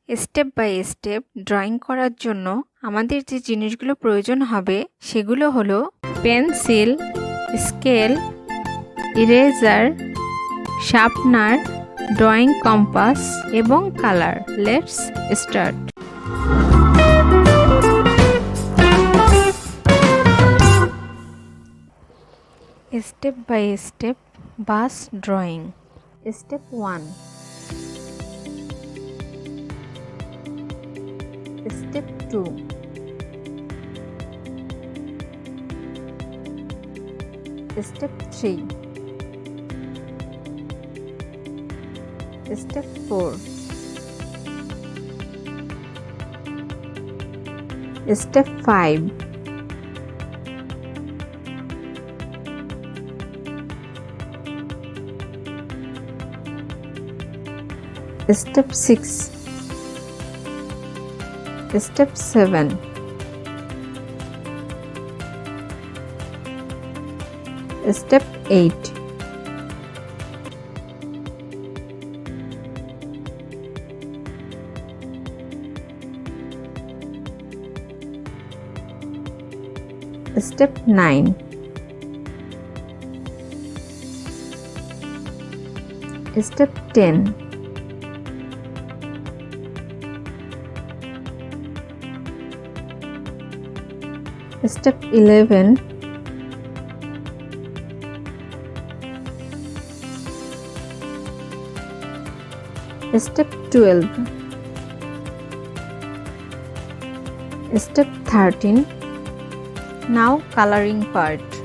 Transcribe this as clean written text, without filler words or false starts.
Step by step drawing করার জন্য আমাদের যে জিনিসগুলো প্রয়োজন হবে সেগুলো হলো pencil, scale, eraser, sharpener, drawing compass এবং colour. Let's start. Step by step bus drawing. Step 1, Step 2, Step 3, Step 4, Step 5, Step 6, Step 7, Step 8, Step 9, Step 10, Step 11, Step 12, Step 13. Now coloring part.